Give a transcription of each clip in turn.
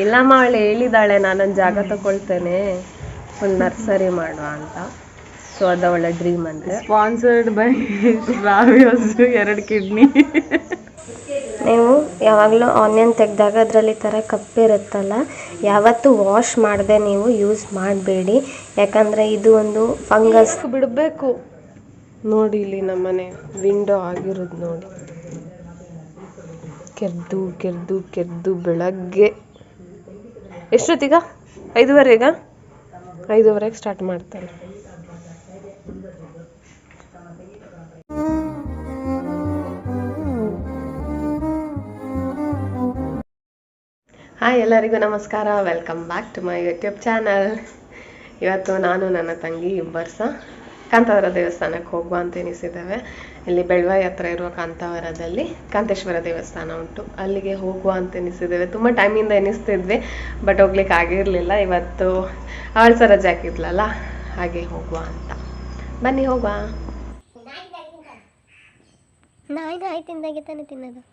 ಇಲ್ಲಮ್ಮ ಅವಳು ಹೇಳಿದಾಳೆ ನಾನೊಂದು ಜಾಗ ತಗೊಳ್ತೇನೆ ಫುಲ್ ನರ್ಸರಿ ಮಾಡುವ ಅಂತ. ಸೊ ಅದು ಅವಳ ಡ್ರೀಮ್ ಅಂತೆ. ಸ್ಪಾನ್ಸರ್ಡ್ ಬೈ ರಾವಿಯೋಸ್ 2 ಕಿಡ್ನಿ. ನೀವು ಯಾವಾಗಲೂ ಆನಿಯನ್ ತೆಗೆದಾಗ ಅದರಲ್ಲಿ ಈ ಥರ ಕಪ್ಪಿರುತ್ತಲ್ಲ, ಯಾವತ್ತೂ ವಾಶ್ ಮಾಡದೆ ನೀವು ಯೂಸ್ ಮಾಡಬೇಡಿ. ಯಾಕಂದರೆ ಇದು ಒಂದು ಫಂಗಸ್. ಬಿಡಬೇಕು ನೋಡಿ. ಇಲ್ಲಿ ನಮ್ಮನೆ ವಿಂಡೋ ಆಗಿರೋದು ನೋಡಿ. ಕೆರ್ದು ಕೆರ್ದು ಕೆರ್ದು ಬೆಳಗ್ಗೆ ಎಷ್ಟೊತ್ತೀಗ 5:30 5:30ಗೆ ಸ್ಟಾರ್ಟ್ ಮಾಡ್ತಾರೆ. ಹಾಯ್, ಎಲ್ಲರಿಗೂ ನಮಸ್ಕಾರ. Welcome back to my YouTube channel. ಇವತ್ತು ನಾನು ನನ್ನ ತಂಗಿ ಇಬ್ಬರು ಸಹ ಕಾಂತಾವರ ದೇವಸ್ಥಾನಕ್ಕೆ ಹೋಗುವ ಅಂತ ಎನಿಸಿದ್ದೇವೆ. ಇಲ್ಲಿ ಬೆಳವಾಯಿ ಹತ್ರ ಇರುವ ಕಾಂತಾವರದಲ್ಲಿ ಕಾಂತೇಶ್ವರ ದೇವಸ್ಥಾನ ಉಂಟು, ಅಲ್ಲಿಗೆ ಹೋಗುವ ಅಂತ ಎನಿಸಿದ್ದೇವೆ. ತುಂಬ ಟೈಮಿಂದ ಎನಿಸ್ತಿದ್ವಿ, ಬಟ್ ಹೋಗ್ಲಿಕ್ಕೆ ಆಗಿರಲಿಲ್ಲ. ಇವತ್ತು ಅವಳು ಸಹ ರಜೆ ಹಾಕಿದ್ಲಲ್ಲ, ಹಾಗೆ ಹೋಗುವ ಅಂತ. ಬನ್ನಿ ಹೋಗುವ. ನಾಯಿ ತಿಂದಾಗೆ ತಾನೇ ತಿನ್ನೋದು.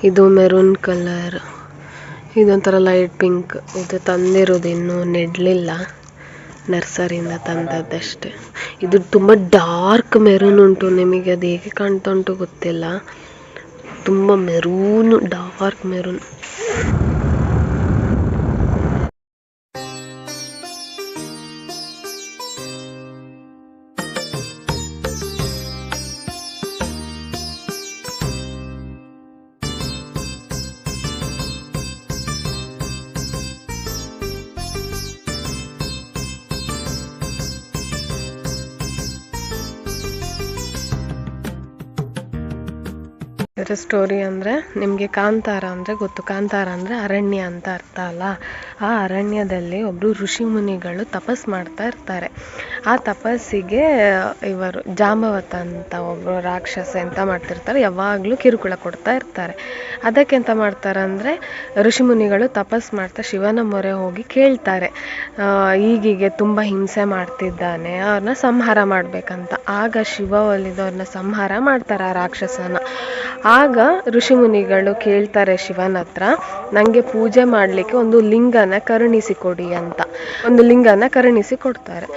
ಇದು ಮೆರೂನ್ ಕಲರ್, ಇದೊಂಥರ ಲೈಟ್ ಪಿಂಕ್. ಇದು ತಂದಿರೋದು ಇನ್ನೂ ನೆಡಲಿಲ್ಲ, ನರ್ಸರಿಯಿಂದ ತಂದದ್ದಷ್ಟೇ. ಇದು ತುಂಬ ಡಾರ್ಕ್ ಮೆರೂನ್ ಉಂಟು, ನಿಮಗೆ ಅದು ಹೇಗೆ ಕಾಣ್ತಾ ಉಂಟು ಗೊತ್ತಿಲ್ಲ. ತುಂಬ ಮೆರೂನ್, ಡಾರ್ಕ್ ಮೆರೂನ್. ಇದರ ಸ್ಟೋರಿ ಅಂದರೆ, ನಿಮಗೆ ಕಾಂತಾರ ಅಂದರೆ ಗೊತ್ತು. ಕಾಂತಾರ ಅಂದರೆ ಅರಣ್ಯ ಅಂತ ಅರ್ಥ ಅಲ್ಲ. ಆ ಅರಣ್ಯದಲ್ಲಿ ಒಬ್ಬರು ಋಷಿ ಮುನಿಗಳು ತಪಸ್ ಮಾಡ್ತಾ ಇರ್ತಾರೆ. ಆ ತಪಸ್ಸಿಗೆ ಇವರು ಜಾಂಬವತ ಅಂತ ಒಬ್ಬರು ರಾಕ್ಷಸ ಎಂತ ಮಾಡ್ತಿರ್ತಾರೆ, ಯಾವಾಗಲೂ ಕಿರುಕುಳ ಕೊಡ್ತಾ ಇರ್ತಾರೆ. ಅದಕ್ಕೆ ಎಂತ ಮಾಡ್ತಾರೆ ಅಂದರೆ, ಋಷಿ ಮುನಿಗಳು ತಪಸ್ ಮಾಡ್ತಾ ಶಿವನ ಮೊರೆ ಹೋಗಿ ಕೇಳ್ತಾರೆ, ಈಗೀಗೆ ತುಂಬ ಹಿಂಸೆ ಮಾಡ್ತಿದ್ದಾನೆ, ಅವ್ರನ್ನ ಸಂಹಾರ ಮಾಡಬೇಕಂತ. ಆಗ ಶಿವ ಒಲಿದವ್ರನ್ನ ಸಂಹಾರ ಮಾಡ್ತಾರೆ ಆ ರಾಕ್ಷಸನ. ಆಗ ಋಷಿಮುನಿಗಳು ಕೇಳ್ತಾರೆ ಶಿವನ ಹತ್ರ, ನನಗೆ ಪೂಜೆ ಮಾಡಲಿಕ್ಕೆ ಒಂದು ಲಿಂಗನ ಕರುಣಿಸಿಕೊಡಿ ಅಂತ. ಒಂದು ಲಿಂಗನ ಕರುಣಿಸಿ ಕೊಡ್ತಾರೆ.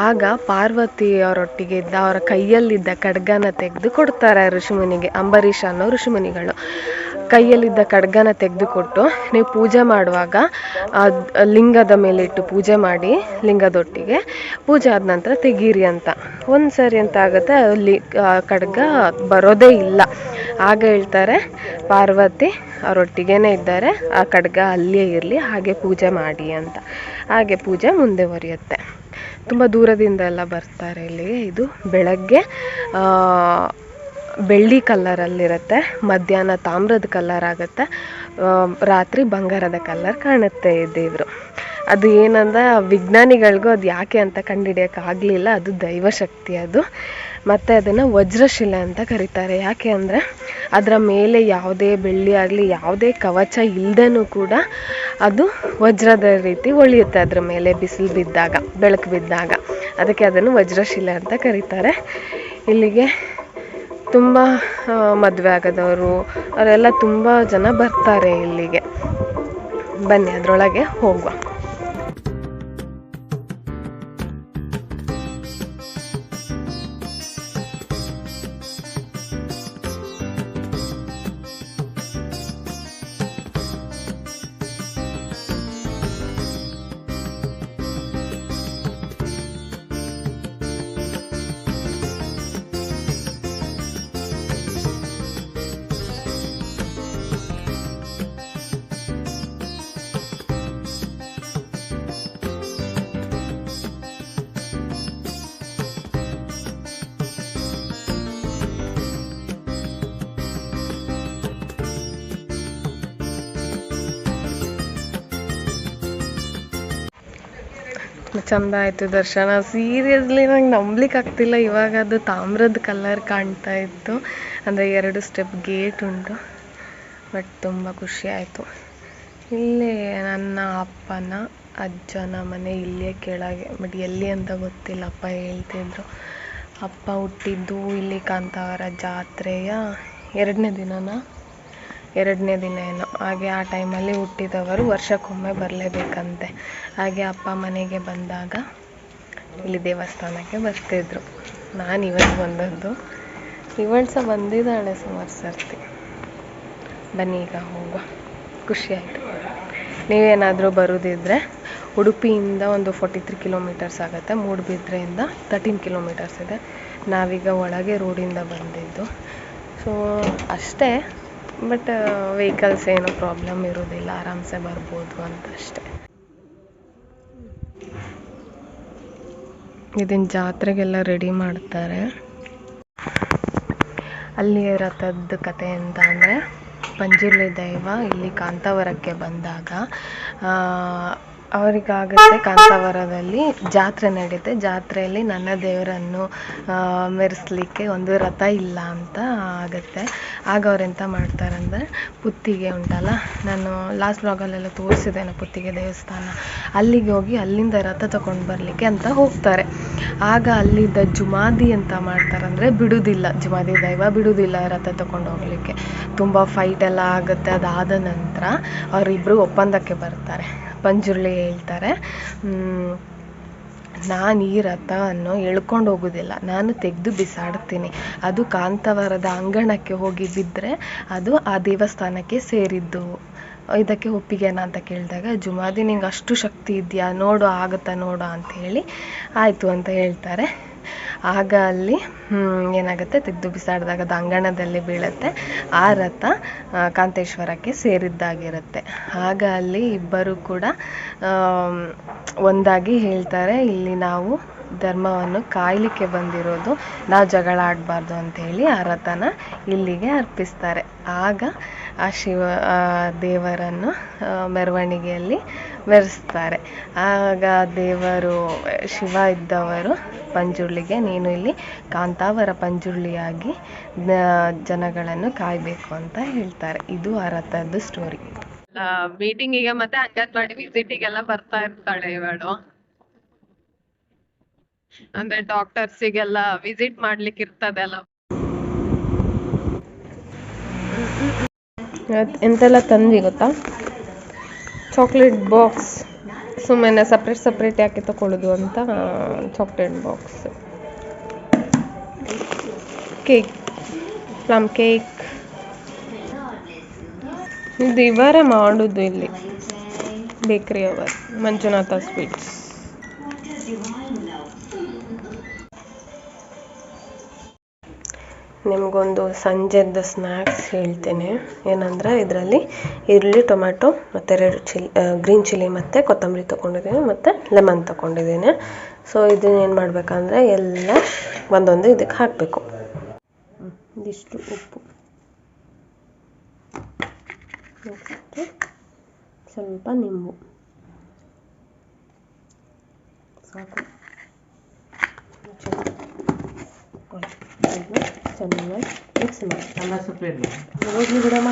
ಆಗ ಪಾರ್ವತಿ ಅವರೊಟ್ಟಿಗೆ ಇದ್ದ ಅವರ ಕೈಯಲ್ಲಿದ್ದ ಖಡ್ಗನ ತೆಗೆದು ಕೊಡ್ತಾರೆ ಋಷಿಮುನಿಗೆ. ಅಂಬರೀಷ ಅನ್ನೋ ಋಷಿಮುನಿಗಳು ಕೈಯಲ್ಲಿದ್ದ ಖಡ್ಗನ ತೆಗೆದುಕೊಟ್ಟು, ನೀವು ಪೂಜೆ ಮಾಡುವಾಗ ಲಿಂಗದ ಮೇಲೆ ಇಟ್ಟು ಪೂಜೆ ಮಾಡಿ, ಲಿಂಗದೊಟ್ಟಿಗೆ ಪೂಜೆ ಆದ ನಂತರ ತೆಗೀರಿ ಅಂತ. ಒಂದು ಸರಿ ಅಂತ ಆಗುತ್ತೆ, ಅಲ್ಲಿ ಖಡ್ಗ ಬರೋದೇ ಇಲ್ಲ. ಆಗ ಹೇಳ್ತಾರೆ ಪಾರ್ವತಿ ಅವರೊಟ್ಟಿಗೇನೆ ಇದ್ದಾರೆ, ಆ ಖಡ್ಗ ಅಲ್ಲಿಯೇ ಇರಲಿ, ಹಾಗೆ ಪೂಜೆ ಮಾಡಿ ಅಂತ. ಹಾಗೆ ಪೂಜೆ ಮುಂದುವರಿಯುತ್ತೆ. ತುಂಬ ದೂರದಿಂದ ಎಲ್ಲ ಬರ್ತಾರೆ ಇಲ್ಲಿಗೆ. ಇದು ಬೆಳಗ್ಗೆ ಬೆಳ್ಳಿ ಕಲ್ಲರಲ್ಲಿರುತ್ತೆ, ಮಧ್ಯಾಹ್ನ ತಾಮ್ರದ ಕಲ್ಲರ್ ಆಗುತ್ತೆ, ರಾತ್ರಿ ಬಂಗಾರದ ಕಲ್ಲರ್ ಕಾಣುತ್ತೆ ಈ ದೇವರು. ಅದು ಏನಂದ್ರೆ ವಿಜ್ಞಾನಿಗಳಿಗೂ ಅದು ಯಾಕೆ ಅಂತ ಕಂಡುಹಿಡಿಯೋಕ್ಕಾಗಲಿಲ್ಲ. ಅದು ದೈವಶಕ್ತಿ ಅದು. ಮತ್ತು ಅದನ್ನು ವಜ್ರಶಿಲೆ ಅಂತ ಕರೀತಾರೆ. ಯಾಕೆ ಅಂದರೆ ಅದರ ಮೇಲೆ ಯಾವುದೇ ಬೆಳ್ಳಿ ಆಗಲಿ ಯಾವುದೇ ಕವಚ ಇಲ್ಲದೇನೂ ಕೂಡ ಅದು ವಜ್ರದ ರೀತಿ ಹೊಳೆಯುತ್ತೆ ಅದರ ಮೇಲೆ, ಬಿಸಿಲು ಬಿದ್ದಾಗ, ಬೆಳಕು ಬಿದ್ದಾಗ. ಅದಕ್ಕೆ ಅದನ್ನು ವಜ್ರಶಿಲೆ ಅಂತ ಕರೀತಾರೆ. ಇಲ್ಲಿಗೆ ತುಂಬ ಮದುವೆ ಆಗದವರು ಅವರೆಲ್ಲ ತುಂಬ ಜನ ಬರ್ತಾರೆ ಇಲ್ಲಿಗೆ. ಬನ್ನಿ ಅದರೊಳಗೆ ಹೋಗುವ. ಚಂದ ಆಯಿತು ದರ್ಶನ. ಸೀರಿಯಸ್ಲಿ ನಂಗೆ ನಂಬ್ಲಿಕ್ಕೆ ಆಗ್ತಿಲ್ಲ. ಇವಾಗ ಅದು ತಾಮ್ರದ ಕಲರ್ ಕಾಣ್ತಾ ಇತ್ತು. ಅಂದರೆ 2 ಸ್ಟೆಪ್ ಗೇಟ್ ಉಂಟು. ಬಟ್ ತುಂಬ ಖುಷಿ ಆಯಿತು. ಇಲ್ಲೇ ನನ್ನ ಅಪ್ಪನ ಅಜ್ಜನ ಮನೆ ಇಲ್ಲೇ ಕೆಳಗೆ. ಬಟ್ ಎಲ್ಲಿ ಅಂತ ಗೊತ್ತಿಲ್ಲ, ಅಪ್ಪ ಹೇಳ್ತಿದ್ರು. ಅಪ್ಪ ಹುಟ್ಟಿದ್ದು ಇಲ್ಲಿ ಕಾಂತಾವರ ಜಾತ್ರೆಯ 2ನೇ ದಿನ ಏನೋ ಹಾಗೆ. ಆ ಟೈಮಲ್ಲಿ ಹುಟ್ಟಿದವರು ವರ್ಷಕ್ಕೊಮ್ಮೆ ಬರಲೇಬೇಕಂತೆ. ಹಾಗೆ ಅಪ್ಪ ಮನೆಗೆ ಬಂದಾಗ ಇಲ್ಲಿ ದೇವಸ್ಥಾನಕ್ಕೆ ಬರ್ತಿದ್ರು. ನಾನು ಇವತ್ತು ಬಂದದ್ದು. ಇವಳು ಸಹ ಬಂದಿದ್ದಾಳೆ ಸುಮಾರು ಸರ್ತಿ. ಬನ್ನಿ ಈಗ ಹೋಗುವ. ಖುಷಿ ಆಯಿತು. ನೀವೇನಾದರೂ ಬರೋದಿದ್ರೆ ಉಡುಪಿಯಿಂದ ಒಂದು 43 ಕಿಲೋಮೀಟರ್ಸ್ ಆಗುತ್ತೆ. ಮೂಡುಬಿದ್ರೆಯಿಂದ 13 ಕಿಲೋಮೀಟರ್ಸ್ ಇದೆ. ನಾವೀಗ ಒಳಗೆ ರೋಡಿಂದ ಬಂದಿದ್ದು. ಸೊ ಅಷ್ಟೇ. ಬಟ್ ವೆಹಿಕಲ್ಸ್ ಏನೂ ಪ್ರಾಬ್ಲಮ್ ಇರೋದಿಲ್ಲ, ಆರಾಮ್ಸೆ ಬರ್ಬೋದು ಅಂತ ಅಷ್ಟೇ. ಇದನ್ನು ಜಾತ್ರೆಗೆಲ್ಲ ರೆಡಿ ಮಾಡ್ತಾರೆ. ಅಲ್ಲಿ ರಥದ ಕತೆ ಅಂತ ಅಂದರೆ, ಪಂಜುರ್ಲಿ ದೈವ ಇಲ್ಲಿ ಕಾಂತಾವರಕ್ಕೆ ಬಂದಾಗ ಅವರಿಗಾಗುತ್ತೆ ಕಾಂತಾವರದಲ್ಲಿ ಜಾತ್ರೆ ನಡೀತೆ. ಜಾತ್ರೆಯಲ್ಲಿ ನನ್ನ ದೇವರನ್ನು ಮೆರೆಸ್ಲಿಕ್ಕೆ ಒಂದು ರಥ ಇಲ್ಲ ಅಂತ ಆಗುತ್ತೆ. ಆಗ ಅವ್ರು ಎಂತ ಮಾಡ್ತಾರಂದರೆ, ಪುತ್ತಿಗೆ ಉಂಟಲ್ಲ, ನಾನು ಲಾಸ್ಟ್ ಬ್ಲಾಗಲ್ಲೆಲ್ಲ ತೋರಿಸಿದ್ದೇನೆ ಪುತ್ತಿಗೆ ದೇವಸ್ಥಾನ, ಅಲ್ಲಿಗೆ ಹೋಗಿ ಅಲ್ಲಿಂದ ರಥ ತಗೊಂಡು ಬರಲಿಕ್ಕೆ ಅಂತ ಹೋಗ್ತಾರೆ. ಆಗ ಅಲ್ಲಿದ್ದ ಜುಮಾದಿ ಅಂತ ಮಾಡ್ತಾರಂದರೆ ಬಿಡುವುದಿಲ್ಲ, ಜುಮಾದಿ ದೈವ ಬಿಡುವುದಿಲ್ಲ ರಥ ತಗೊಂಡು ಹೋಗಲಿಕ್ಕೆ. ತುಂಬ ಫೈಟ್ ಎಲ್ಲ ಆಗುತ್ತೆ. ಅದಾದ ನಂತರ ಅವರಿಬ್ಬರು ಒಪ್ಪಂದಕ್ಕೆ ಬರ್ತಾರೆ. ಪಂಜುರ್ಲಿ ಹೇಳ್ತಾರೆ, ನಾನು ಈ ರಥವನ್ನು ಎಳ್ಕೊಂಡು ಹೋಗೋದಿಲ್ಲ, ನಾನು ತೆಗೆದು ಬಿಸಾಡ್ತೀನಿ. ಅದು ಕಾಂತಾವರದ ಅಂಗಣಕ್ಕೆ ಹೋಗಿ ಬಿದ್ದರೆ ಅದು ಆ ದೇವಸ್ಥಾನಕ್ಕೆ ಸೇರಿದ್ದು. ಇದಕ್ಕೆ ಒಪ್ಪಿಗೆನಾ ಅಂತ ಕೇಳಿದಾಗ, ಜುಮಾದಿ ನಿಂಗೆ ಅಷ್ಟು ಶಕ್ತಿ ಇದೆಯಾ, ನೋಡು ಆಗುತ್ತಾ ನೋಡು ಅಂತ ಹೇಳಿ ಆಯಿತು ಅಂತ ಹೇಳ್ತಾರೆ. ಆಗ ಅಲ್ಲಿ ಏನಾಗುತ್ತೆ, ತೆಗೆದು ಬಿಸಾಡಿದಾಗ ಅದು ಅಂಗಣದಲ್ಲಿ ಬೀಳುತ್ತೆ. ಆ ರಥ ಕಾಂತೇಶ್ವರಕ್ಕೆ ಸೇರಿದ್ದಾಗಿರುತ್ತೆ. ಆಗ ಅಲ್ಲಿ ಇಬ್ಬರು ಕೂಡ ಒಂದಾಗಿ ಹೇಳ್ತಾರೆ, ಇಲ್ಲಿ ನಾವು ಧರ್ಮವನ್ನು ಕಾಯಲಿಕ್ಕೆ ಬಂದಿರೋದು, ನಾವು ಜಗಳ ಆಡಬಾರ್ದು ಅಂತ ಹೇಳಿ ಆ ರಥನ ಇಲ್ಲಿಗೆ ಅರ್ಪಿಸ್ತಾರೆ. ಆಗ ಆ ದೇವರನ್ನು ಮೆರವಣಿಗೆಯಲ್ಲಿ ಮೆರೆಸ್ತಾರೆ. ಆಗ ದೇವರು ಶಿವ ಇದ್ದವರು ಪಂಜುರ್ಲಿಗೆ, ನೀನು ಇಲ್ಲಿ ಕಾಂತಾವರ ಪಂಜುರ್ಲಿಯಾಗಿ ಜನಗಳನ್ನು ಕಾಯಬೇಕು ಅಂತ ಹೇಳ್ತಾರೆ. ಇದು ಆ ರಥದ್ದು ಸ್ಟೋರಿ. ಮೀಟಿಂಗಿಗೆ ಮತ್ತೆ ಅಂಗನವಾಡಿ ವಿಸಿಟಿಗೆಲ್ಲ ಬರ್ತಾ ಇರ್ತಾಳೆ ಇವಳು. ಅಂದ್ರೆ ಡಾಕ್ಟರ್ಸಿಗೆಲ್ಲ ವಿಸಿಟ್ ಮಾಡ್ಲಿಕ್ಕೆ ಇರ್ತದೆಲ್ಲ. ಎಂತೆಲ್ಲ ತಂದ್ವಿ ಗೊತ್ತಾ? Chocolate box. ಸುಮ್ಮನೆ ಸಪ್ರೇಟ್ ಯಾಕೆ ತಗೊಳ್ಳೋದು ಅಂತ chocolate box. Cake, plum cake. ಇದು ಇವರೇ ಮಾಡೋದು ಇಲ್ಲಿ, ಬೇಕ್ರಿ ಅವರು, ಮಂಜುನಾಥ ಸ್ವೀಟ್ಸ್. ನಿಮಗೊಂದು ಸಂಜೆದ್ದು ಸ್ನ್ಯಾಕ್ಸ್ ಹೇಳ್ತೇನೆ. ಏನಂದರೆ ಇದರಲ್ಲಿ ಈರುಳ್ಳಿ, ಟೊಮ್ಯಾಟೊ ಮತ್ತು 2 ಗ್ರೀನ್ ಚಿಲ್ಲಿ ಮತ್ತು ಕೊತ್ತಂಬರಿ ತೊಗೊಂಡಿದ್ದೀನಿ ಮತ್ತು ಲೆಮನ್ ತೊಗೊಂಡಿದ್ದೀನಿ. ಸೊ ಇದನ್ನ ಏನು ಮಾಡಬೇಕಂದ್ರೆ ಎಲ್ಲ ಒಂದೊಂದು ಇದಕ್ಕೆ ಹಾಕಬೇಕು. ಇದಿಷ್ಟು ಉಪ್ಪು, ನೆಕ್ಸ್ಟ್ ಸ್ವಲ್ಪ ನಿಂಬು ಸಾಕು. ಚೆನ್ನಾಗಿ ಮಿಕ್ಸ್ ಮಾಡಿ ಹೋಗಿ ಬಿಡಮ್ಮ.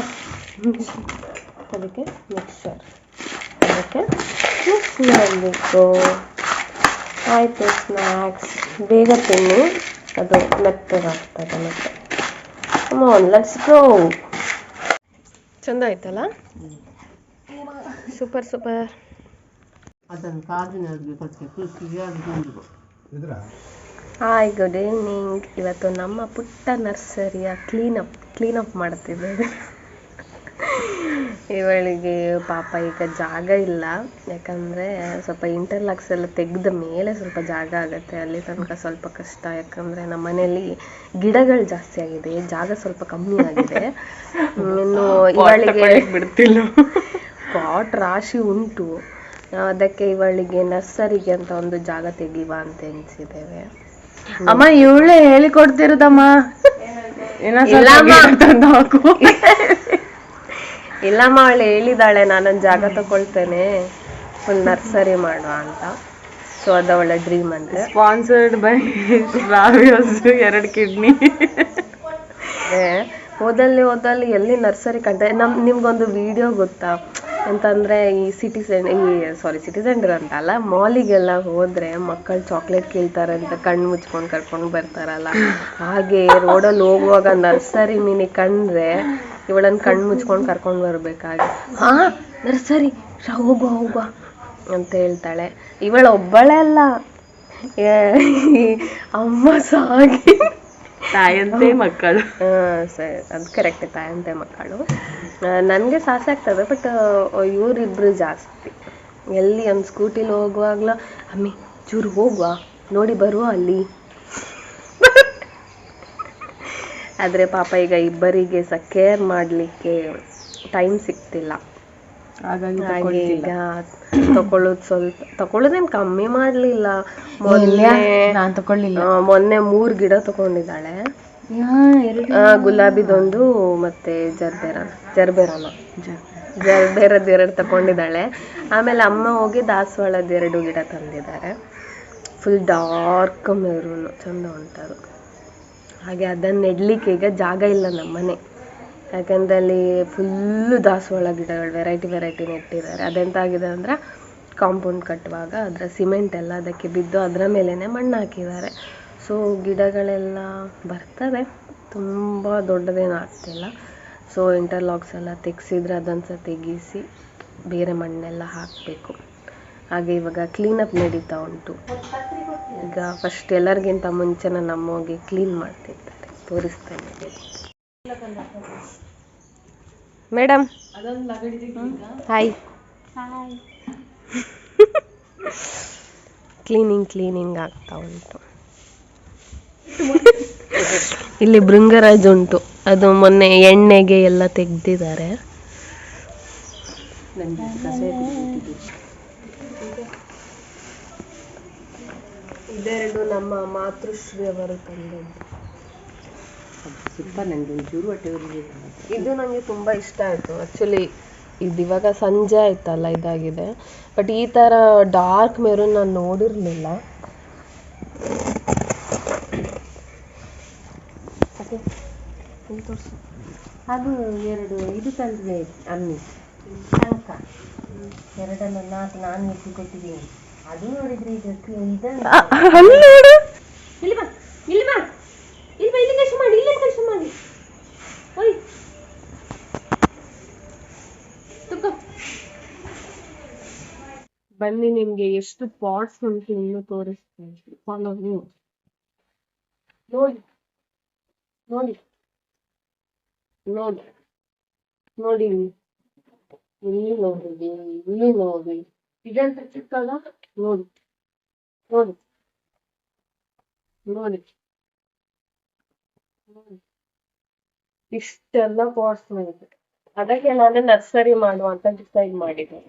ಅದಕ್ಕೆ ಮಿಕ್ಸರ್, ಅದಕ್ಕೆ ಮಿಕ್ಸ್ ಮಾಡಬೇಕು. ಆಯಿತು ಸ್ನ್ಯಾಕ್ಸ್. ಬೇಗ ತಿನ್ನಿ, ಅದು ಮೆತ್ತಗಾಗ್ತದೆ ಮತ್ತೆ. Come on, let's go. ಚಂದ ಆಯ್ತಲ್ಲ? ಸೂಪರ್. Hi, good evening. ಇವತ್ತು ನಮ್ಮ ಪುಟ್ಟ ನರ್ಸರಿಯ ಕ್ಲೀನಪ್ ಮಾಡ್ತಿದ್ದೇವೆ. ಇವಳಿಗೆ ಪಾಪ ಈಗ ಜಾಗ ಇಲ್ಲ, ಯಾಕಂದರೆ ಸ್ವಲ್ಪ ಇಂಟರ್ಲಾಕ್ಸ್ ಎಲ್ಲ ತೆಗೆದ ಮೇಲೆ ಸ್ವಲ್ಪ ಜಾಗ ಆಗುತ್ತೆ. ಅಲ್ಲಿ ತನಕ ಸ್ವಲ್ಪ ಕಷ್ಟ, ಯಾಕಂದರೆ ನಮ್ಮ ಮನೆಯಲ್ಲಿ ಗಿಡಗಳು ಜಾಸ್ತಿ ಆಗಿದೆ, ಜಾಗ ಸ್ವಲ್ಪ ಕಮ್ಮಿ ಆಗಿದೆ. ಇನ್ನು ಇವಳಿಗೆ ಬಿಡ್ತಿಲ್ಲ, ಪಾಟ್ ರಾಶಿ ಉಂಟು. ಅದಕ್ಕೆ ಇವಳಿಗೆ ನರ್ಸರಿಗೆ ಅಂತ ಒಂದು ಜಾಗ ತೆಗಿವ ಅಂತ ಎನಿಸಿದ್ದೇವೆ. ಅಮ್ಮ ಇವಳೇ ಹೇಳಿಕೊಡ್ತಿರೋದಮ್ಮ. ಇಲ್ಲಮ್ಮ, ಅವಳು ಹೇಳಿದಾಳೆ ನಾನೊಂದು ಜಾಗ ತಗೊಳ್ತೇನೆ, ಫುಲ್ ನರ್ಸರಿ ಮಾಡುವ ಅಂತ. ಸೊ ಅದು ಅವಳ ಡ್ರೀಮ್ ಅಂತೆ. ಸ್ಪಾನ್ಸರ್ಡ್ ಬೈ ರಾವಿಯೋಸ್ 2 ಕಿಡ್ನಿ. ಓದಲ್ಲಿ ಎಲ್ಲಿ ನರ್ಸರಿ ಕಂಡೆ ನಿಮ್ಗೊಂದು ವಿಡಿಯೋ ಗೊತ್ತಾ ಅಂತಂದ್ರೆ ಈ ಸಿಟಿ ಸೆಂಟರ್ ಅಂತಲ್ಲ, ಮಾಲಿಗೆಲ್ಲ ಹೋದ್ರೆ ಮಕ್ಕಳು ಚಾಕ್ಲೇಟ್ ಕೇಳ್ತಾರೆ ಅಂತ ಕಣ್ಣು ಮುಚ್ಕೊಂಡು ಕರ್ಕೊಂಡು ಬರ್ತಾರಲ್ಲ, ಹಾಗೆ ರೋಡಲ್ಲಿ ಹೋಗುವಾಗ ನರ್ಸರಿ ಮಿನಿ ಕಂಡ್ರೆ ಇವಳನ್ನ ಕಣ್ಣು ಮುಚ್ಕೊಂಡು ಕರ್ಕೊಂಡು ಬರ್ಬೇಕಾಗಿ, ಹಾ ನರ್ಸರಿ ಹೋಗುವ ಅಂತ ಹೇಳ್ತಾಳೆ. ಇವಳ ಒಬ್ಬಳೇ ಅಲ್ಲ, ಅಮ್ಮ ಸಾಗಿ ತಾಯಂತೆ ಮಕ್ಕಳು. ಸರಿ, ಅದು ಕರೆಕ್ಟ್, ತಾಯಂತೆ ಮಕ್ಕಳು. ನನಗೆ ಸಾಸೆ ಆಗ್ತದೆ, ಬಟ್ ಇವರಿಬ್ರು ಜಾಸ್ತಿ. ಎಲ್ಲಿ ಒಂದು ಸ್ಕೂಟಿಲಿ ಹೋಗುವಾಗ್ಲ ಅಮ್ಮಿ ಚೂರು ಹೋಗುವ ನೋಡಿ ಬರುವ ಅಲ್ಲಿ. ಆದರೆ ಪಾಪ ಈಗ ಇಬ್ಬರಿಗೆ ಕೇರ್ ಮಾಡಲಿಕ್ಕೆ ಟೈಮ್ ಸಿಗ್ತಿಲ್ಲ, ಹಾಗಾಗಿ ಈಗ ತಕೊಳ್ಳೋದೇನು ಕಮ್ಮಿ ಮಾಡಲಿಲ್ಲ. ಮೊನ್ನೆ 3 ಗಿಡ ತಗೊಂಡಿದ್ದಾಳೆ. ಗುಲಾಬಿದೊಂದು ಮತ್ತೆ ಜರ್ಬೇರದ್ದು 2 ತಗೊಂಡಿದ್ದಾಳೆ. ಆಮೇಲೆ ಅಮ್ಮ ಹೋಗಿ ದಾಸವಾಳದ 2 ಗಿಡ ತಂದಿದ್ದಾರೆ. ಫುಲ್ ಡಾರ್ಕ್ ಮೆರೂನು, ಚಂದ ಉಂಟದು. ಹಾಗೆ ಅದನ್ನು ನೆಡ್ಲಿಕ್ಕೆ ಈಗ ಜಾಗ ಇಲ್ಲ ನಮ್ಮನೆ, ಯಾಕಂದ್ರೆ ಅಲ್ಲಿ ಫುಲ್ಲು ದಾಸವಾಳ ಗಿಡಗಳು ವೆರೈಟಿ ನೆಟ್ಟಿದ್ದಾರೆ. ಅದೆಂತ ಆಗಿದೆ ಅಂದರೆ ಕಾಂಪೌಂಡ್ ಕಟ್ಟುವಾಗ ಅದರ ಸಿಮೆಂಟ್ ಎಲ್ಲ ಅದಕ್ಕೆ ಬಿದ್ದು ಅದರ ಮೇಲೇ ಮಣ್ಣು ಹಾಕಿದ್ದಾರೆ. ಸೊ ಗಿಡಗಳೆಲ್ಲ ಬರ್ತದೆ, ತುಂಬ ದೊಡ್ಡದೇನು ಆಗ್ತಿಲ್ಲ. ಸೊ ಇಂಟರ್ಲಾಕ್ಸ್ ಎಲ್ಲ ತೆಗೆಸಿದ್ರೆ ಅದನ್ನು ತೆಗಿಸಿ ಬೇರೆ ಮಣ್ಣೆಲ್ಲ ಹಾಕಬೇಕು. ಹಾಗೆ ಇವಾಗ ಕ್ಲೀನಪ್ ನಡೀತಾ ಉಂಟು. ಈಗ ಫಸ್ಟ್ ಎಲ್ಲರಿಗಿಂತ ಮುಂಚೆ ನಮ್ಮ ಹೋಗಿ ಕ್ಲೀನ್ ಮಾಡ್ತಿದ್ದಾರೆ, ತೋರಿಸ್ತೇನೆ. Madam hi. ಕ್ಲೀನಿಂಗ್ ಆಗ್ತಾ ಉಂಟು. ಇಲ್ಲಿ ಭೃಂಗರಾಜ್ ಉಂಟು, ಅದು ಮೊನ್ನೆ ಎಣ್ಣೆಗೆ ಎಲ್ಲ ತೆಗ್ದಿದ್ದಾರೆ. ಇದೆರಡು ನಮ್ಮ ಮಾತೃಶ್ರೀ ಅವರು ತಂದದ್ದು. ಇದು ನನಗೆ ತುಂಬ ಇಷ್ಟ ಆಯಿತು ಆ್ಯಕ್ಚುಲಿ. ಇದು ಇವಾಗ ಸಂಜೆ ಆಯ್ತಲ್ಲ ಇದಾಗಿದೆ, ಬಟ್ ಈ ಥರ ಡಾರ್ಕ್ ಮೆರೂನ್ ನಾನು ನೋಡಿರಲಿಲ್ಲ. ಅದು 2 ಇದು ತಂದಿದೆ ಅಮ್ಮಿ, ಟಂಕ 2 ನಾನು ಎತ್ತಿ ಕೊಟ್ಟಿದ್ದೀನಿ. ಅದು ನೋಡಿದ್ರೆ ಇದಕ್ಕೆ ಇಲ್ಲಿ ಕಷ್ಟ ಮಾಡಿ ಓಯ್ ಬನ್ನಿ, ನಿಮ್ಗೆ ಎಷ್ಟು ಪಾಟ್ಸ್ ಉಂಟು ಇನ್ನು ತೋರಿಸ್ತೇನೆ. ಫಾಲೋ ನೀವು. ನೋಡಿ ನೋಡಿ ನೋಡಿ ನೋಡಿ, ಇಲ್ಲಿ ನೋಡಿ, ಇಲ್ಲಿ ನೋಡಿ, ಇದೆಂತ ಚಿಕ್ಕಲ್ಲ, ನೋಡಿ ನೋಡಿ ನೋಡಿ ಇಷ್ಟೆಲ್ಲ ಪಾಟ್ಸ್ ಮಾಡಿದೆ. ಅದಕ್ಕೆ ನಾನು ನರ್ಸರಿ ಮಾಡುವ ಅಂತ ಡಿಸೈಡ್ ಮಾಡಿದ್ದೆ.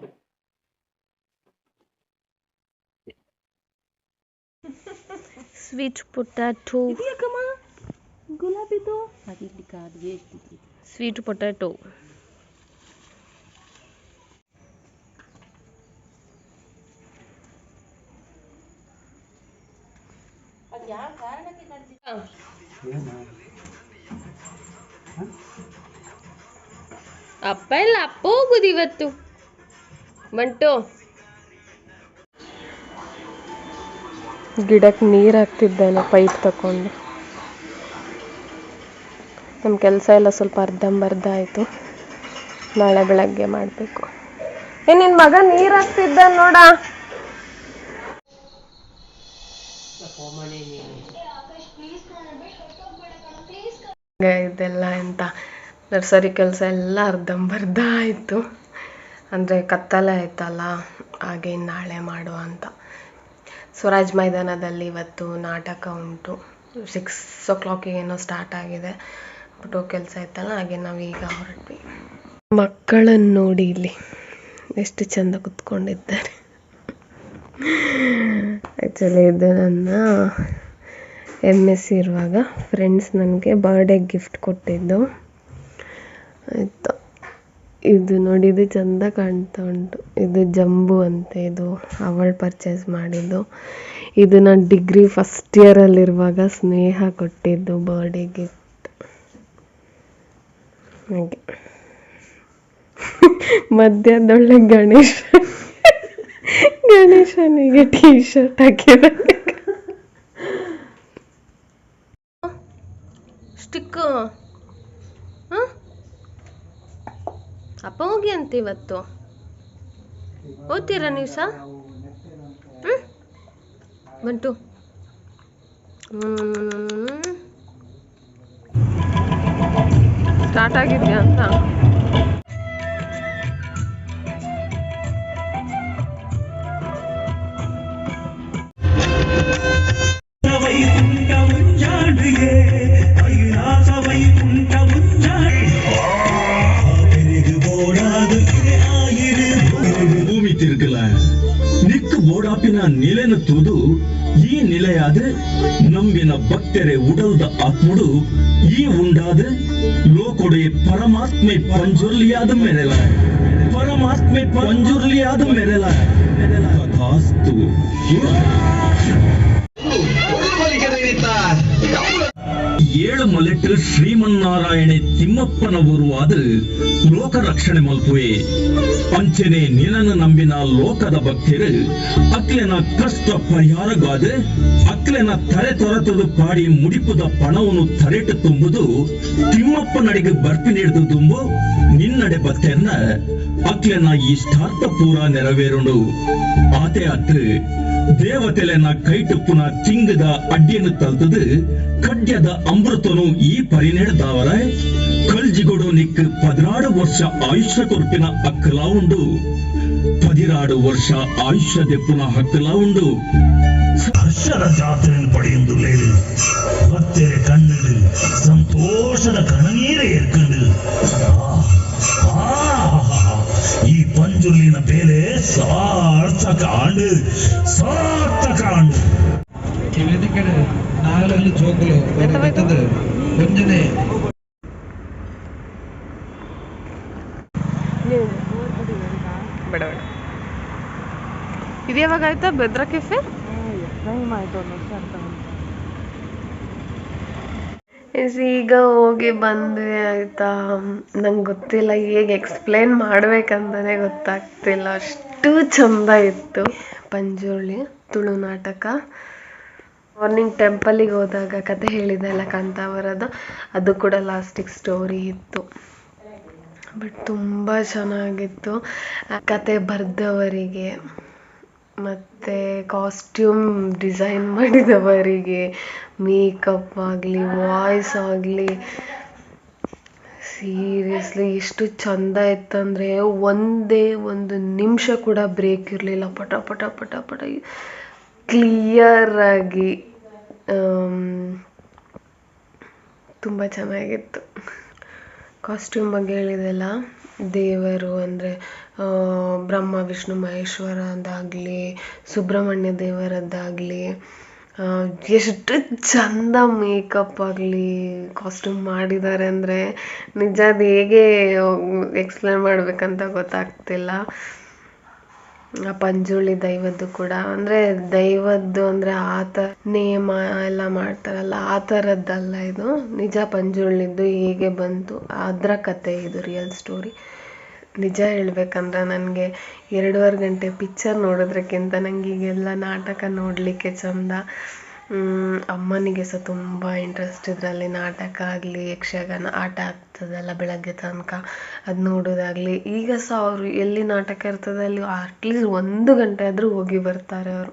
ಸ್ವೀಟ್ ಪೊಟ್ಯಾಟೊ, ಗುಲಾಬಿದು ಸ್ವೀಟ್ ಪೊಟ್ಯಾಟೊ. ಅಪ್ಪ ಇಲ್ಲ, ಅಪ್ಪ ಹೋಗುದು ಇವತ್ತು. ಬಂಟು ಗಿಡಕ್ಕೆ ನೀರು ಹಾಕ್ತಿದ್ದಾನೆ ಪೈಪ್ ತಕೊಂಡು. ನಮ್ಮ ಕೆಲಸ ಎಲ್ಲ ಸ್ವಲ್ಪ ಅರ್ಧಂಬರ್ಧ ಆಯಿತು, ನಾಳೆ ಬೆಳಗ್ಗೆ ಮಾಡಬೇಕು. ನಿನ್ನ ಮಗ ನೀರು ಹಾಕ್ತಿದ್ದ ನೋಡ. ಇದೆಲ್ಲ ಎಂತ ನರ್ಸರಿ ಕೆಲಸ ಎಲ್ಲ ಅರ್ಧಂಬರ್ಧ ಆಯಿತು, ಅಂದರೆ ಕತ್ತಲೆ ಆಯ್ತಲ್ಲ, ಹಾಗೆ ನಾಳೆ ಮಾಡುವ ಅಂತ. ಸ್ವರಾಜ್ ಮೈದಾನದಲ್ಲಿ ಇವತ್ತು ನಾಟಕ ಉಂಟು. 6 o'clock ಏನೋ ಸ್ಟಾರ್ಟ್ ಆಗಿದೆ. ಫೋಟೋ ಕೆಲಸ ಇತ್ತಲ್ಲ, ಹಾಗೆ ನಾವೀಗ ಹೊರಟ್ವಿ. ಮಕ್ಕಳನ್ನು ನೋಡಿ ಇಲ್ಲಿ ಎಷ್ಟು ಚೆಂದ ಕುತ್ಕೊಂಡಿದ್ದಾರೆ. ಆ್ಯಕ್ಚುಲಿ ಇದು ನನ್ನ MSc ಇರುವಾಗ ಫ್ರೆಂಡ್ಸ್ ನನಗೆ ಬರ್ಡೇ ಗಿಫ್ಟ್ ಕೊಟ್ಟಿದ್ದು ಆಯಿತು. ಇದು ನೋಡಿ, ಇದು ಚಂದ ಕಾಣ್ತಾ ಉಂಟು. ಇದು ಜಂಬು ಅಂತೆ, ಇದು ಅವಳು ಪರ್ಚೇಸ್ ಮಾಡಿದ್ದು. ಇದು ನಾನು ಡಿಗ್ರಿ ಫಸ್ಟ್ ಇಯರಲ್ಲಿರುವಾಗ ಸ್ನೇಹ ಕೊಟ್ಟಿದ್ದು ಬರ್ಡೇ ಗಿಫ್ಟ್. ಹಾಗೆ ಮಧ್ಯದೊಳ್ಳೆ ಗಣೇಶನಿಗೆ ಟೀ ಶರ್ಟ್ ಹಾಕಿದಾಗ ಸ್ಟಿಕ್ ಅಪ್ಪ ಹೋಗಿ ಅಂತ ಇವತ್ತು ಓದ್ತೀರಾ ನೀವು ಸಹ? ಬಂಟು ಸ್ಟಾರ್ಟ್ ಆಗಿದ್ಯಾ ಅಂತ ಭೂಮಿ ತಿರುಗಲ ನಿಕ್ಕು ಬೋಡಾಪಿನ ನಿಲೆನ ತೂದು ಈ ನಿಲೆಯಾದ್ರೆ ನಂಬಿನ ಭಕ್ತರೆ ಉಡಲ್ದ ಆತ್ಮಡು ಈ ಉಂಡಾದ್ರೆ ಲೋಕೊಡೆ ಪರಮಾತ್ಮೆ ಪಂಜುರ್ಲಿಯಾದ ಮೆರೆಲ ಪರಮಾತ್ಮೆ ಪಂಜುರ್ಲಿಯಾದ ಮೆರೆಲ ತಥಾಸ್ತು. ಏಳು ಮಲೆಟ್ಟು ಶ್ರೀಮನ್ನಾರಾಯಣೆ ತಿಮ್ಮಪ್ಪನ ಊರುವಾದ ಲೋಕ ರಕ್ಷಣೆ ಮಲ್ಪುವೆ ಅಂಚನೆ ನಿನನ ನಂಬಿನ ಲೋಕದ ಭಕ್ತರು ಅಕ್ಲೆನ ಕಷ್ಟ ಪರಿಹಾರಗಾದ ಅಕ್ಲೆನ ತರೆ ತೊರೆತದು ಪಾಡಿ ಮುಡಿಪುದ ಪಣವನ್ನು ತರೆಟ್ಟು ತುಂಬುದು ತಿಮ್ಮಪ್ಪನಡಿಗೆ ಬರ್ಪಿ ನೀಡಿದು ತುಂಬು ನಿನ್ನಡೆ ಭಕ್ತರನ್ನ ಅಕ್ಲೆನ ಇಷ್ಟಾರ್ಥ ಪೂರ ನೆರವೇರುಂಡು. ಆತೆ ಅತ್ತು ದೇವತೆಲೆನ ಕೈಟುಪ್ಪುನ ತಿಂಗದ ಅಡ್ಡಿಯನ್ನು ತಲ್ತದು ಕಡ್ಯದ ಅಮೃತನು ಈ ಪರಿನೆಡ್ದಾವರ ಕಲ್ಜಿಗೊಡು ನಿಕ್ 16 ವರ್ಷ ಆಯುಷ್ಯ ಕೊರ್ಪಿನ ಅಕ್ಕಲ ಉಂಡು. 16 ವರ್ಷ ಆಯುಷ್ಯ ದೆಪ್ಪುನ ಹಕ್ಕಲ ಉಂಡು. ಹರ್ಷದ ಜಾತ್ರೆಯನ್ನು ಪಡೆಯುವುದು ಲೇಡು ಭಕ್ತರೆ ಕಣ್ಣು ಸಂತೋಷದ ಕಣನೀರೇ ಏರ್ಕಂಡು ಈ ಪಂಜುರ್ಲಿನ ಬೇಲೆ ಸಾರ್ಥಕ ಆಂಡು ಕಡೆ ನಾಗಲಲ್ಲಿ ಜೋಕುಲು ಬರ್ತದೆ ಒಂಜನೆ ಬೇಡ ಬೇಡ. ಇದು ಯಾವಾಗ ಆಯ್ತಾ ಬೆದ್ರ ಕೆಫೆ? ಈಗ ಹೋಗಿ ಬಂದ್ವಿ ಆಯ್ತಾ. ನಂಗೆ ಗೊತ್ತಿಲ್ಲ ಹೇಗೆ ಎಕ್ಸ್ಪ್ಲೇನ್ ಮಾಡ್ಬೇಕಂತಾನೆ ಗೊತ್ತಾಗ್ತಿಲ್ಲ, ಅಷ್ಟು ಚಂದ ಇತ್ತು. ಪಂಜುರ್ಲಿ ತುಳು ನಾಟಕ. ಮಾರ್ನಿಂಗ್ ಟೆಂಪಲಿಗೆ ಹೋದಾಗ ಕತೆ ಹೇಳಿದೆಲ್ಲ ಕಾಂತಾವರದ್ದು, ಅದು ಕೂಡ ಲಾಸ್ಟಿಗೆ ಸ್ಟೋರಿ ಇತ್ತು. ಬಟ್ ತುಂಬ ಚೆನ್ನಾಗಿತ್ತು. ಕತೆ ಬರೆದವರಿಗೆ ಮತ್ತು ಕಾಸ್ಟ್ಯೂಮ್ ಡಿಸೈನ್ ಮಾಡಿದವರಿಗೆ, ಮೇಕಪ್ ಆಗಲಿ, ವಾಯ್ಸ್ ಆಗಲಿ, ಸೀರಿಯಸ್ಲಿ ಎಷ್ಟು ಚಂದ ಇತ್ತಂದರೆ ಒಂದೇ ಒಂದು ನಿಮಿಷ ಕೂಡ ಬ್ರೇಕ್ ಇರಲಿಲ್ಲ. ಪಟ ಪಟ ಪಟ ಪಟ ಕ್ಲಿಯರಾಗಿ ತುಂಬ ಚೆನ್ನಾಗಿತ್ತು. ಕಾಸ್ಟ್ಯೂಮ್ ಬಗ್ಗೆ ಹೇಳಿದೆಲ್ಲ, ದೇವರು ಅಂದರೆ ಬ್ರಹ್ಮ ವಿಷ್ಣು ಮಹೇಶ್ವರದಾಗಲಿ, ಸುಬ್ರಹ್ಮಣ್ಯ ದೇವರದ್ದಾಗಲಿ, ಎಷ್ಟು ಚಂದ ಮೇಕಪ್ ಆಗಲಿ ಕಾಸ್ಟ್ಯೂಮ್ ಮಾಡಿದ್ದಾರೆ ಅಂದರೆ ನಿಜ ಅದು ಹೇಗೆ ಎಕ್ಸ್ಪ್ಲೇನ್ ಮಾಡಬೇಕಂತ ಗೊತ್ತಾಗ್ತಿಲ್ಲ. ಆ ಪಂಜುರ್ಲಿ ದೈವದ್ದು ಕೂಡ ಅಂದರೆ ದೈವದ್ದು ಅಂದರೆ ಆ ಥರ ನೇಮ ಎಲ್ಲ ಮಾಡ್ತಾರಲ್ಲ ಆ ಥರದ್ದಲ್ಲ ಇದು. ನಿಜ ಪಂಜುರ್ಲಿದ್ದು ಹೇಗೆ ಬಂತು ಅದರ ಕತೆ ಇದು, ರಿಯಲ್ ಸ್ಟೋರಿ. ನಿಜ ಹೇಳ್ಬೇಕಂದ್ರೆ ನನಗೆ 2.5 ಗಂಟೆ ಪಿಕ್ಚರ್ ನೋಡೋದ್ರಕ್ಕಿಂತ ನನಗೆ ಈಗೆಲ್ಲ ನಾಟಕ ನೋಡಲಿಕ್ಕೆ ಚಂದ. ಅಮ್ಮನಿಗೆ ಸಹ ತುಂಬ ಇಂಟ್ರೆಸ್ಟ್ ಇದರಲ್ಲಿ. ನಾಟಕ ಆಗಲಿ, ಯಕ್ಷಗಾನ ಆಟ ಆಗ್ತದಲ್ಲ ಬೆಳಗ್ಗೆ ತನಕ, ಅದು ನೋಡೋದಾಗಲಿ. ಈಗ ಸಹ ಅವರು ಎಲ್ಲಿ ನಾಟಕ ಇರ್ತದೆ ಅಲ್ಲಿ ಅಟ್ಲೀಸ್ಟ್ 1 ಗಂಟೆ ಆದರೂ ಹೋಗಿ ಬರ್ತಾರೆ ಅವರು,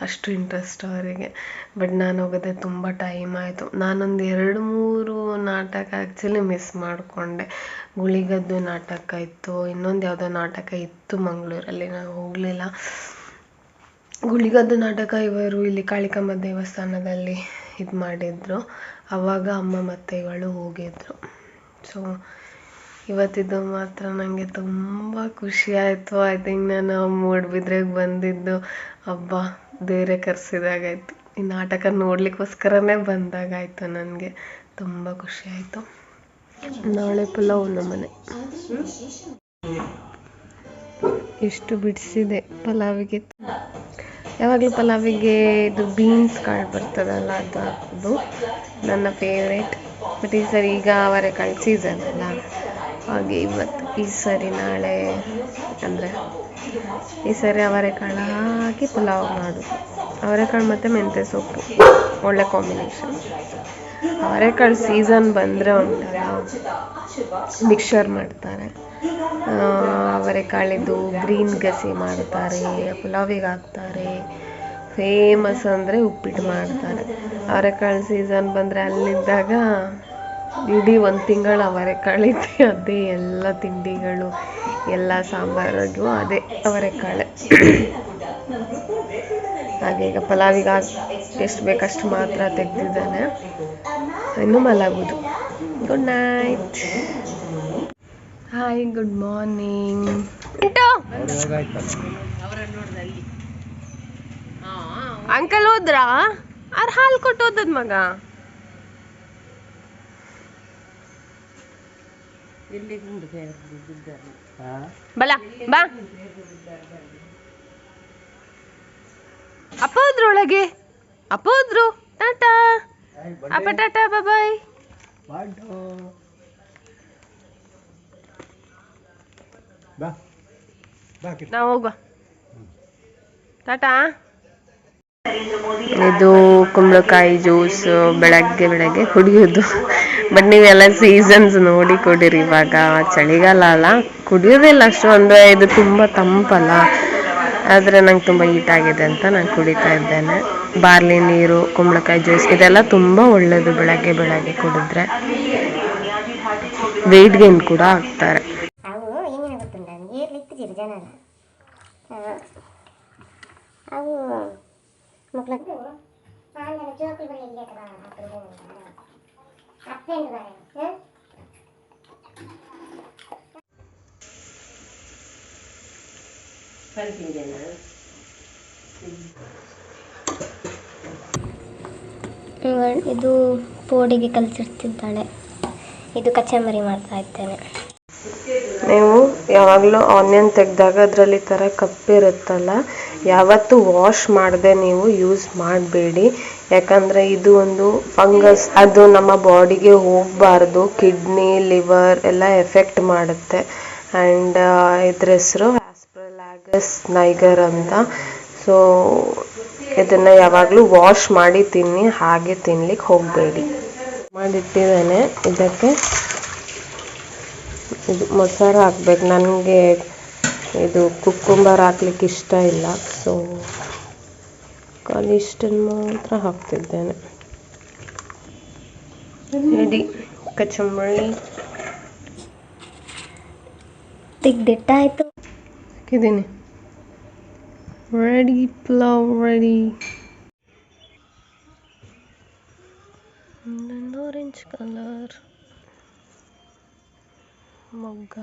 ಅಷ್ಟು ಇಂಟ್ರೆಸ್ಟ್ ಅವರಿಗೆ. ಬಟ್ ನಾನು ಹೋಗೋದೆ ತುಂಬ ಟೈಮ್ ಆಯಿತು. ನಾನೊಂದು 2-3 ನಾಟಕ ಆ್ಯಕ್ಚುಲಿ ಮಿಸ್ ಮಾಡಿಕೊಂಡೆ. ಗುಳಿಗದ್ದು ನಾಟಕ ಇತ್ತು, ಇನ್ನೊಂದು ಯಾವುದೋ ನಾಟಕ ಇತ್ತು ಮಂಗಳೂರಲ್ಲಿ, ನಾನು ಹೋಗಲಿಲ್ಲ. ಗುಳಿಗದ್ದು ನಾಟಕ ಇವರು ಇಲ್ಲಿ ಕಾಳಿಕಾಂಬ ದೇವಸ್ಥಾನದಲ್ಲಿ ಇದು ಮಾಡಿದ್ರು, ಆವಾಗ ಅಮ್ಮ ಮತ್ತು ಇವಳು ಹೋಗಿದ್ರು. ಸೊ ಇವತ್ತಿದ್ದು ಮಾತ್ರ ನನಗೆ ತುಂಬ ಖುಷಿ ಆಯಿತು. ಐ ಥಿಂಕ್ ನಾನು ಮೂಡುಬಿದ್ರೆಗೆ ಬಂದಿದ್ದು ಹಬ್ಬ ಬೇರೆ ಕರೆಸಿದಾಗಾಯ್ತು. ಈ ನಾಟಕ ನೋಡಲಿಕ್ಕೋಸ್ಕರನೇ ಬಂದಾಗಾಯಿತು. ನನಗೆ ತುಂಬ ಖುಷಿ ಆಯಿತು. ನಾಳೆ ಪುಲಾವ್ ನಮ್ಮನೆ. ಎಷ್ಟು ಬಿಡಿಸಿದೆ ಪಲಾವಿಗೆ. ಯಾವಾಗಲೂ ಪಲಾವಿಗೆ ಇದು ಬೀನ್ಸ್ ಕಾಳು ಬರ್ತದಲ್ಲ ಅದು ನನ್ನ ಫೇವ್ರೇಟ್. ಬಟ್ ಈ ಸರಿ ಈಗ ಅವರೆಕಾಳು ಸೀಸನ್ ಅಲ್ಲ, ಹಾಗೆ ಇವತ್ತು ಈ ಸರಿ ನಾಳೆ ಅಂದರೆ ಈ ಸರಿ ಅವರೆಕಾಳು ಹಾಕಿ ಪಲಾವ್ ಮಾಡೋದು. ಅವರೆಕಾಳು ಮತ್ತು ಮೆಂತ್ಯ ಸೊಪ್ಪು ಒಳ್ಳೆ ಕಾಂಬಿನೇಷನ್. ಅವರೆಕಾಳು ಸೀಸನ್ ಬಂದರೆ ಉಂಟಲ್ಲ ಮಿಕ್ಸರ್ ಮಾಡ್ತಾರೆ, ಅವರೆಕಾಳಿದ್ದು ಗ್ರೀನ್ ಗಸಿ ಮಾಡ್ತಾರೆ, ಪಲಾವಿಗೆ ಹಾಕ್ತಾರೆ. ಫೇಮಸ್ ಅಂದರೆ ಉಪ್ಪಿಟ್ಟು ಮಾಡ್ತಾರೆ. ಅವರೆಕಾಳು ಸೀಸನ್ ಬಂದರೆ ಅಲ್ಲಿದ್ದಾಗ ಇಡೀ 1 ತಿಂಗಳು ಅವರೆಕಾಳಿದೆ, ಅದೇ ಎಲ್ಲ ತಿಂಡಿಗಳು ಎಲ್ಲ ಸಾಂಬಾರಿಗೂ ಅದೇ ಅವರೆಕಾಳೆ. ಹಾಗೆ ಈಗ ಪಲಾವಿಗೆ ಎಷ್ಟು ಬೇಕಷ್ಟು ಮಾತ್ರ ತೆಗೆದಿದ್ದಾನೆ, ಇನ್ನು ಮಲಗೋದು. Good night. Hi, good morning. Uncle ಹೋದ್ರಾ? ಅವ್ರು ಹಾಲು ಕೊಟ್ಟು ಹೋದದ್ ಮಗ. ಬಲ ಬಾ. ಅಪ್ಪ ಹೋದ್ರು ಒಳಗೆ, ಅಪ್ಪ ಹೋದ್ರು. ಟಾಟಾ ಅಪ್ಪ, ಟಾಟಾ ಬಾಯ್. ನಾವು ಹೋಗುವ, ಟಾಟಾ. ಇದು ಕುಂಬಳಕಾಯಿ ಜ್ಯೂಸ್ ಬೆಳಗ್ಗೆ ಕುಡಿಯೋದು. ಬಟ್ ನೀವೆಲ್ಲ ಸೀಸನ್ಸ್ ನೋಡಿ ಕುಡೀರಿ. ಇವಾಗ ಚಳಿಗಾಲ ಅಲ್ಲ, ಕುಡಿಯೋದಿಲ್ಲ ಅಷ್ಟು, ಅಂದರೆ ಇದು ತುಂಬ ತಂಪಲ್ಲ. ಆದರೆ ನಂಗೆ ತುಂಬ ಹೀಟ್ ಆಗಿದೆ ಅಂತ ನಾನು ಕುಡಿತಾ ಇದ್ದೇನೆ. ಬಾರ್ಲಿ ನೀರು, ಕುಂಬಳಕಾಯಿ ಜ್ಯೂಸ್ ಇದೆಲ್ಲ ತುಂಬ ಒಳ್ಳೆಯದು ಬೆಳಗ್ಗೆ ಕುಡಿದ್ರೆ. ವೆಯ್ಟ್ ಗೇನ್ ಕೂಡ ಆಗ್ತಾರೆ. ಇದು ಪೋಡಿಗೆ ಕಲಿಸಿರ್ತಿದ್ದಾಳೆ. ಇದು ಕಚಂಬರಿ ಮಾಡ್ತಾ ಇದ್ದೇನೆ. ನೀವು ಯಾವಾಗಲೂ ಆನಿಯನ್ ತೆಗೆದಾಗ ಅದರಲ್ಲಿ ಥರ ಕಪ್ಪಿರುತ್ತಲ್ಲ, ಯಾವತ್ತೂ ವಾಶ್ ಮಾಡದೆ ನೀವು ಯೂಸ್ ಮಾಡಬೇಡಿ. ಯಾಕಂದರೆ ಇದು ಒಂದು ಫಂಗಸ್, ಅದು ನಮ್ಮ ಬಾಡಿಗೆ ಹೋಗಬಾರ್ದು. ಕಿಡ್ನಿ, ಲಿವರ್ ಎಲ್ಲ ಎಫೆಕ್ಟ್ ಮಾಡುತ್ತೆ. ಆ್ಯಂಡ್ ಇದ್ರ ಹೆಸರು ಆಸ್ಪರಲಾಗಸ್ ನೈಗರ್ ಅಂತ. ಸೊ ಇದನ್ನು ಯಾವಾಗಲೂ ವಾಶ್ ಮಾಡಿ ತಿನ್ನಿ, ಹಾಗೆ ತಿನ್ಲಿಕ್ಕೆ ಹೋಗಬೇಡಿ. ಮಾಡಿಟ್ಟಿದ್ದೇನೆ. ಇದಕ್ಕೆ ಇದು ಮೊಸರು ಹಾಕ್ಬೇಕು. ನನಗೆ ಇದು ಕುಕ್ಕುಂಬರ್ ಹಾಕ್ಲಿಕ್ಕೆ ಇಷ್ಟ ಇಲ್ಲ, ಸೊ ಖಾಲಿ ಇಷ್ಟನ್ನು ಮಾತ್ರ ಹಾಕ್ತಿದ್ದೇನೆ. ರೆಡಿ ಕಚಂಬರಿ ತೆಗ್ದಿಟ್ಟಾಯ್ತು. ಹಾಕಿದ್ದೀನಿ. Ready pulao ready. Orange colour ಮೊಗ್ಗ.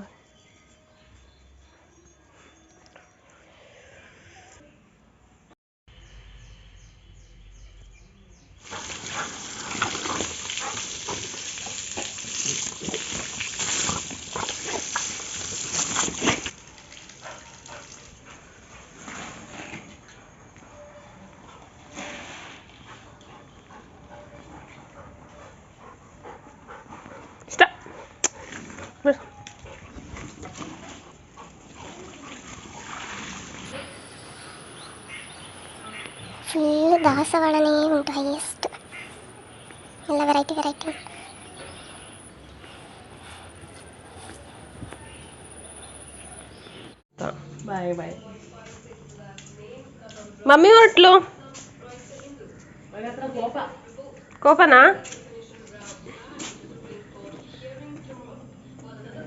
ಫುಲ್ ದಾಸವಾಳನೇ ಉಂಟು, ಹೈಯೆಸ್ಟ್. ಎಲ್ಲ ವೆರೈಟಿ ಉಂಟು. Bye bye. ಮಮ್ಮಿ ಹೊಟ್ಲು ಕೋಪನಾ?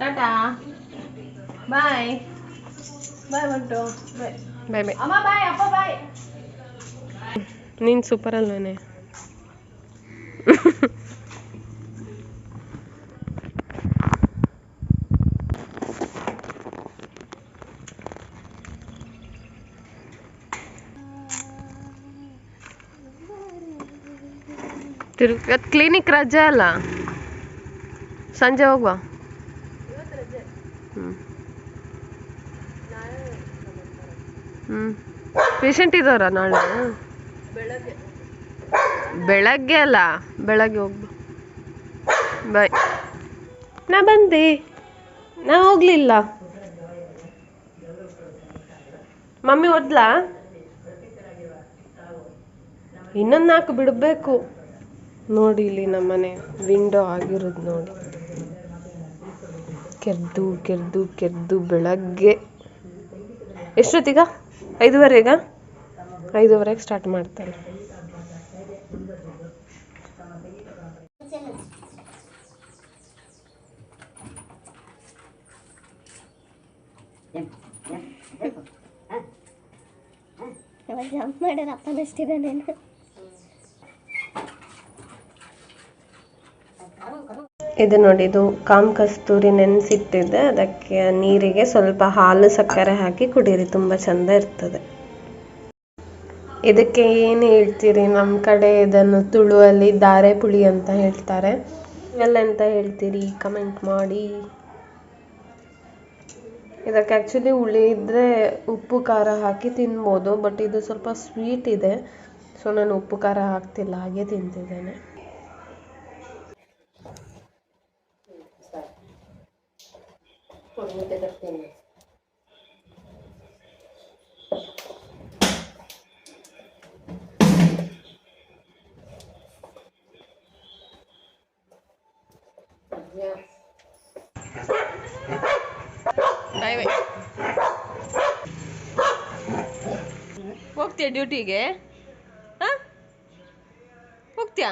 ಟಾಟಾ ಬಾಯ್ ಬಾಯ್. ಹೊಂಟು ಬಾಯ್ ಬಾಯ್ ಬಾಯ್. ಅಮ್ಮ ಬಾಯ್, ಅಪ್ಪ ಬಾಯ್. ನೀನು ಸೂಪರ್ ಅಲ್ವೇ? ಇವತ್ತು ಕ್ಲಿನಿಕ್ ರಜೆ ಅಲ್ಲ, ಸಂಜೆ ಹೋಗುವ. ಪೇಷಂಟ್ ಇದ್ದಾರಾ ನಾಳೆ? ಬೆಳಗ್ಗೆ ಅಲ್ಲ, ಬೆಳಗ್ಗೆ ಹೋಗ್ಬ ಬಾಯ್. ನಾ ಬಂದೆ, ನಾ ಹೋಗ್ಲಿಲ್ಲ. ಮಮ್ಮಿ ಓದ್ಲಾ? ಇನ್ನೊಂದು 4 ಬಿಡಬೇಕು. ನೋಡಿ ಇಲ್ಲಿ ನಮ್ಮನೆ ವಿಂಡೋ ಆಗಿರೋದು ನೋಡಿ. ಕೆರ್ದು ಕೆರ್ದು ಕೆರ್ದು ಬೆಳಗ್ಗೆ ಎಷ್ಟೊತ್ತಿಗ? 5:30ಗ? 5:30ಗೆ ಸ್ಟಾರ್ಟ್ ಮಾಡ್ತಾರೆ. ಜಂಪ್ ಮಾಡೋದು ಅಪ್ಪನಷ್ಟಿದ್ದಾನೇನು. ಇದು ನೋಡಿ, ಇದು ಕಾಮ್ ಕಸ್ತೂರಿ ನೆನೆಸಿಟ್ಟಿದ್ದೆ. ಅದಕ್ಕೆ ನೀರಿಗೆ ಸ್ವಲ್ಪ ಹಾಲು ಸಕ್ಕರೆ ಹಾಕಿ ಕುಡೀರಿ, ತುಂಬ ಚಂದ ಇರ್ತದೆ. ಇದಕ್ಕೆ ಏನು ಹೇಳ್ತೀರಿ? ನಮ್ಮ ಕಡೆ ಇದನ್ನು ತುಳುವಲ್ಲಿ ದಾರೆ ಪುಳಿ ಅಂತ ಹೇಳ್ತಾರೆ. ಅಲ್ಲೆಂತ ಹೇಳ್ತೀರಿ ಕಮೆಂಟ್ ಮಾಡಿ. ಇದಕ್ಕೆ ಆ್ಯಕ್ಚುಲಿ ಹುಳಿ ಇದ್ದರೆ ಉಪ್ಪು ಖಾರ ಹಾಕಿ ತಿನ್ಬೋದು, ಬಟ್ ಇದು ಸ್ವಲ್ಪ ಸ್ವೀಟ್ ಇದೆ, ಸೊ ನಾನು ಉಪ್ಪು ಖಾರ ಹಾಕ್ತಿಲ್ಲ, ಹಾಗೆ ತಿಂತಿದ್ದೇನೆ. ಬಾಯ್ ಬಾಯ್. ಹೋಗ್ತೀಯ ಡ್ಯೂಟಿಗೆ? ಹೋಗ್ತೀಯಾ?